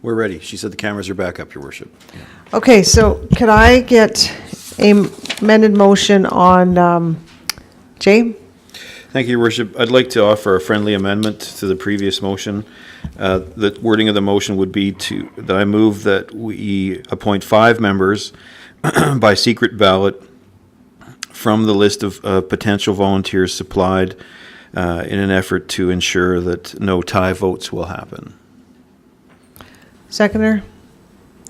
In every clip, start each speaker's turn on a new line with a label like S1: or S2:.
S1: We're ready. She said the cameras are back up, Your Worship.
S2: Okay, so could I get a amended motion on, Jay?
S1: Thank you, Your Worship. I'd like to offer a friendly amendment to the previous motion. The wording of the motion would be that I move that we appoint 5 members by secret ballot from the list of potential volunteers supplied in an effort to ensure that no tie votes will happen.
S2: Seconder?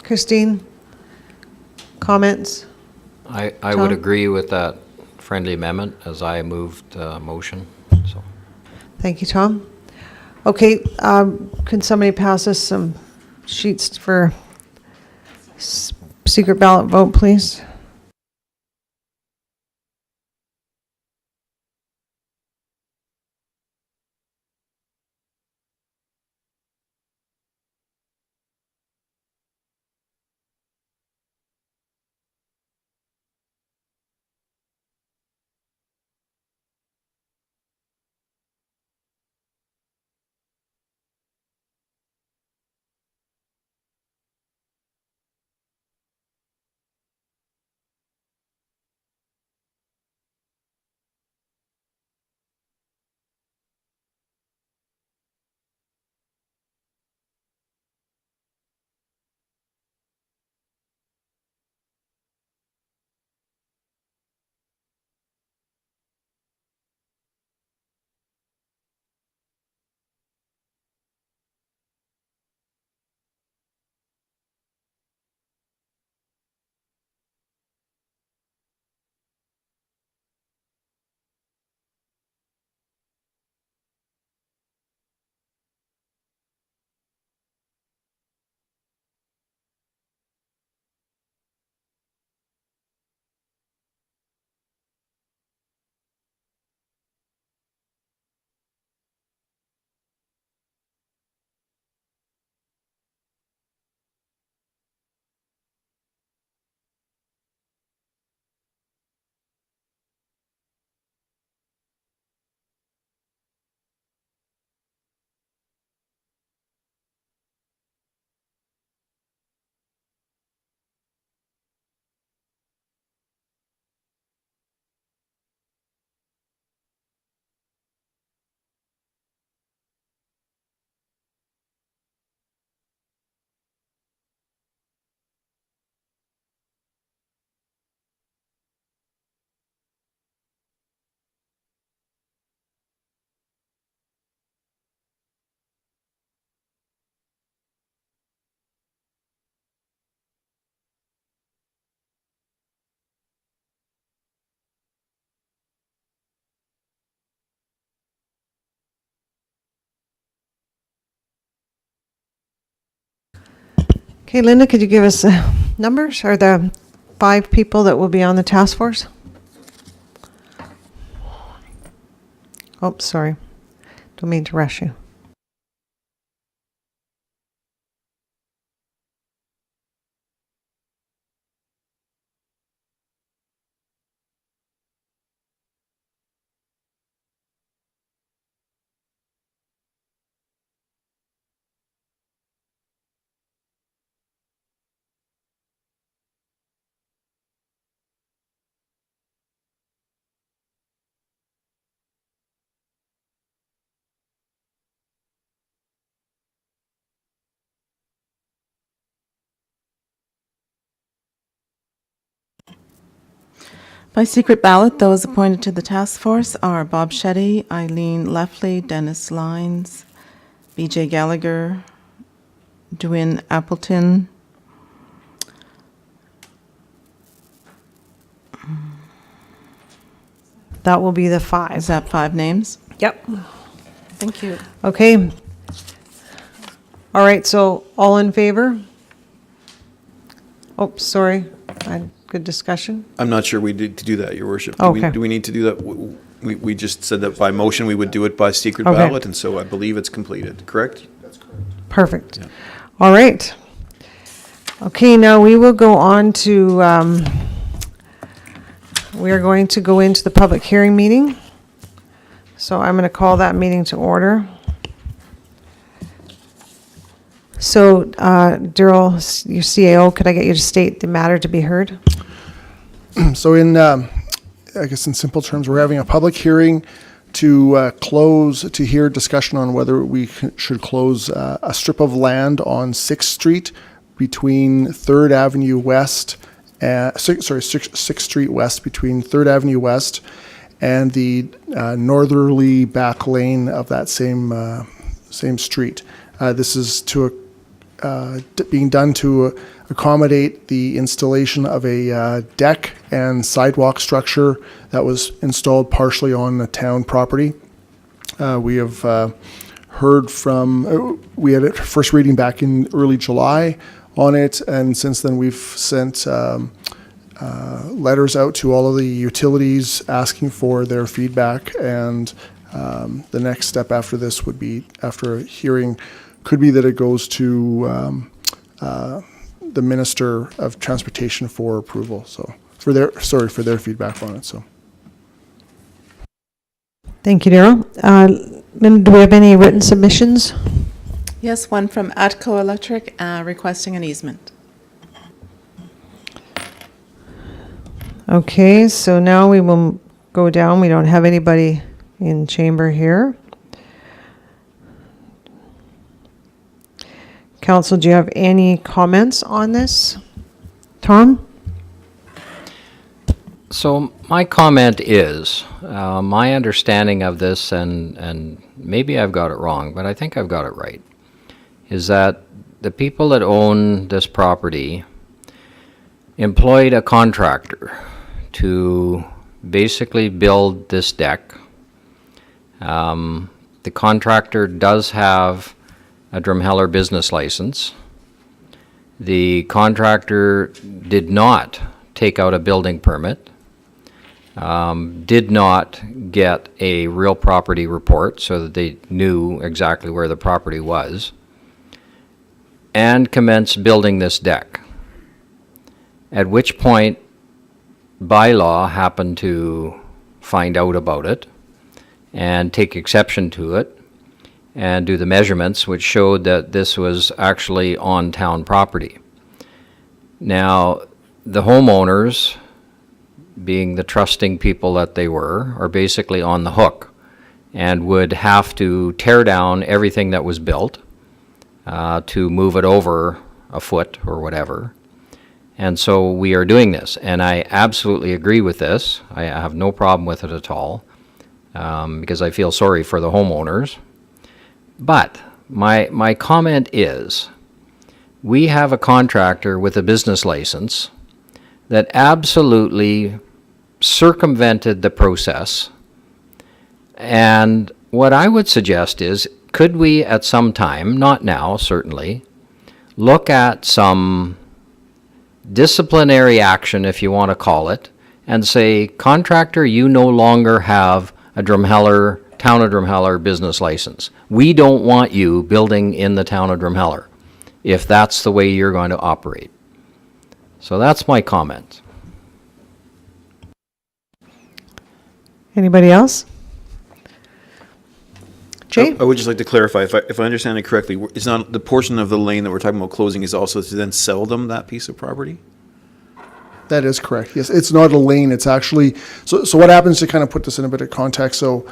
S2: Christine? Comments?
S3: I
S2: Tom?
S3: would agree with that friendly amendment as I moved the motion, so.
S2: Thank you, Tom. Okay, can somebody pass us some sheets for secret ballot vote, please? Okay, Linda, could you give us numbers or the 5 people that will be on the task force? Oh, sorry. Don't mean to rush you.
S4: By secret ballot, those appointed to the task force are Bob Shetty, Eileen Leffley, Dennis Lines, BJ Gallagher, Dwin Appleton,
S2: That will be the 5.
S4: is that 5 names?
S2: Yep.
S4: Thank you.
S2: Okay. All right, so all in favor? Oh, sorry. Good discussion.
S1: I'm not sure we need to do that, Your Worship.
S2: Okay.
S1: Do we need to do that? We just said that by motion we would do it by secret
S2: Okay.
S1: ballot, and so I believe it's completed, correct?
S2: Perfect.
S1: Yeah.
S2: All right. Okay, now we will go on to, we are going to go into the public hearing meeting. So I'm going to call that meeting to order. So, Daryl, your CAO, could I get you to state the matter to be heard?
S5: So I guess in simple terms, we're having a public hearing to hear discussion on whether we should close a strip of land on 6th Street between 3rd Avenue West, 6th Street West between 3rd Avenue West and the northerly back lane of that same street. This is being done to accommodate the installation of a deck and sidewalk structure that was installed partially on the town property. We have heard from, we had a first reading back in early July on it, and since then we've sent letters out to all of the utilities asking for their feedback, and the next step after this would be, after a hearing, could be that it goes to the Minister of Transportation for approval. So for their feedback on it. So
S2: Thank you, Daryl. Lynn, do we have any written submissions?
S4: Yes, one from Atco Electric requesting an easement.
S2: Okay, so now we will go down. We don't have anybody in chamber here. Council, do you have any comments on this? Tom?
S3: So my comment is, my understanding of this, and maybe I've got it wrong, but I think I've got it right, is that the people that own this property employed a contractor to basically build this deck. The contractor does have a Drumheller business license. The contractor did not take out a building permit, did not get a real property report so that they knew exactly where the property was, and commenced building this deck. At which point, bylaw happened to find out about it and take exception to it and do the measurements, which showed that this was actually on town property. Now, the homeowners, being the trusting people that they were, are basically on the hook and would have to tear down everything that was built to move it over a foot or whatever. And so we are doing this, and I absolutely agree with this. I have no problem with it at all, because I feel sorry for the homeowners. But my comment is, we have a contractor with a business license that absolutely circumvented the process. And what I would suggest is, could we at some time, not now certainly, look at some disciplinary action, if you want to call it, and say, contractor, you no longer have a Drumheller, Town of Drumheller business license. We don't want you building in the Town of Drumheller if that's the way you're going to operate. So that's my comment.
S2: Anybody else? Jay?
S1: I would just like to clarify, if I understand it correctly, it's not the portion of the lane that we're talking about closing is also to then sell them that piece of property?
S5: that is correct. Yes, it's not a lane. It's actually, so what happens, to kind of put this in a bit of context, so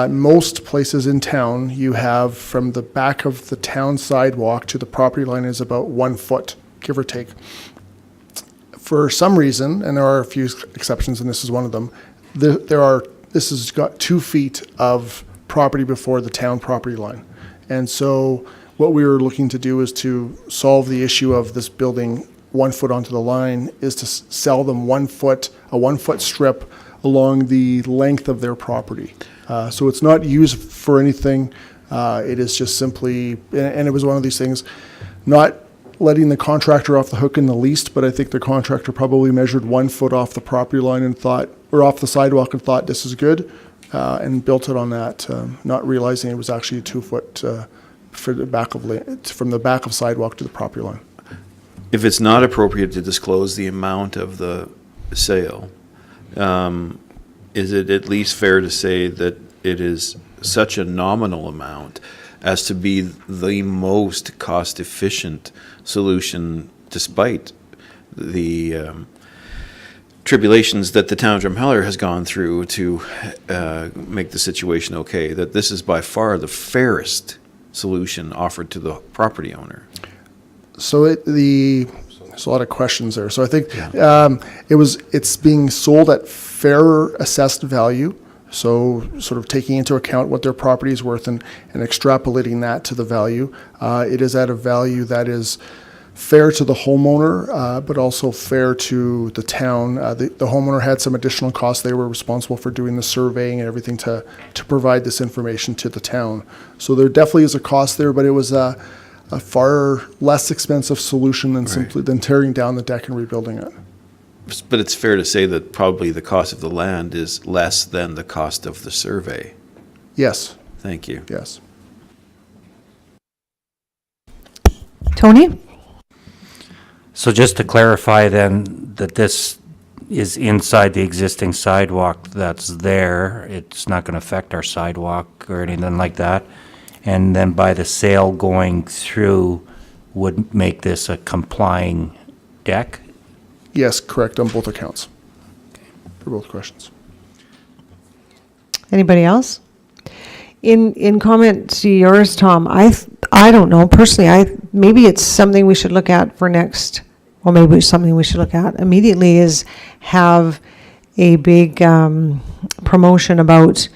S5: most places in town, you have from the back of the town sidewalk to the property line is about 1 foot, give or take. For some reason, and there are a few exceptions, and this is one of them, this has got 2 feet of property before the town property line. And so what we were looking to do is to solve the issue of this building 1 foot onto the line, is to sell them 1 foot, a 1 foot strip along the length of their property. So it's not used for anything. It is just simply, and it was one of these things, not letting the contractor off the hook in the least, but I think the contractor probably measured 1 foot off the property line and thought, or off the sidewalk and thought this is good, and built it on that, not realizing it was actually a 2 foot for the back of from the back of sidewalk to the property line.
S1: If it's not appropriate to disclose the amount of the sale, is it at least fair to say that it is such a nominal amount as to be the most cost-efficient solution, despite the tribulations that the town of Drumheller has gone through to make the situation okay, that this is by far the fairest solution offered to the property owner.
S5: So there's a lot of questions there. So I think it's being sold at fair assessed value. So sort of taking into account what their property is worth and extrapolating that to the value. It is at a value that is fair to the homeowner, but also fair to the town. The homeowner had some additional costs. They were responsible for doing the surveying and everything to provide this information to the town. So there definitely is a cost there, but it was a far less expensive solution than tearing down the deck and rebuilding it.
S1: But it's fair to say that probably the cost of the land is less than the cost of the survey.
S5: Yes,
S1: Thank you.
S5: yes.
S2: Tony?
S6: So just to clarify then, that this is inside the existing sidewalk that's there, it's not going to affect our sidewalk or anything like that? And then by the sale going through would make this a complying deck?
S5: Yes, correct on both accounts. For both questions.
S2: Anybody else? In comment to yours, Tom, I don't know, personally, maybe it's something we should look at for next, or maybe it's something we should look at immediately, is have a big promotion about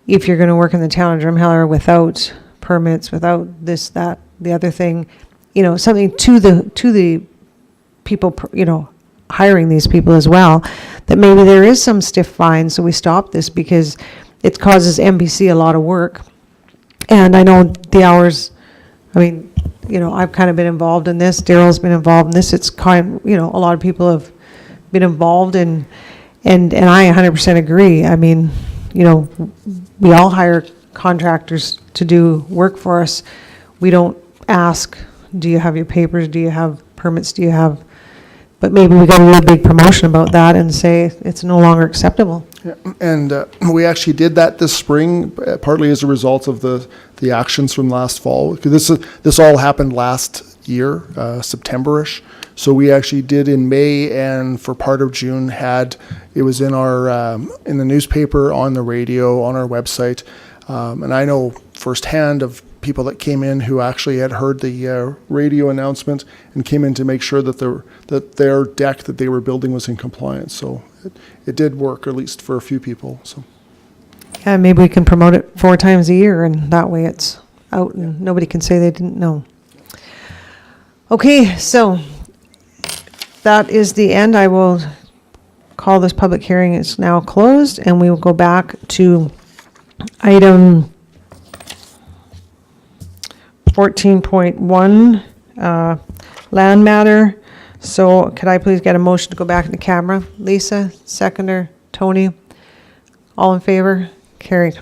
S2: if you're going to work in the town of Drumheller without permits, without this, that, the other thing, something to the people, hiring these people as well, that maybe there is some stiff fines, so we stop this because it causes MBC a lot of work. And I know the hours, I've kind of been involved in this, Daryl's been involved in this, it's kind of, a lot of people have been involved and I 100% agree. We all hire contractors to do work for us. We don't ask, do you have your papers, do you have permits, do you have, but maybe we got a real big promotion about that and say it's no longer acceptable.
S5: Yeah, and we actually did that this spring, partly as a result of the actions from last fall. This all happened last year, September-ish. So we actually did in May, and for part of June it was in our in the newspaper, on the radio, on our website, and I know firsthand of people that came in who actually had heard the radio announcement and came in to make sure that their deck that they were building was in compliance. So it did work, at least for a few people. So
S2: And maybe we can promote it 4 times a year, and that way it's out and nobody can say they didn't know. Okay, so that is the end. I will call this public hearing. It's now closed, and we will go back to item 14.1, land matter. So could I please get a motion to go back into camera? Lisa, seconder, Tony, all in favor? Carried.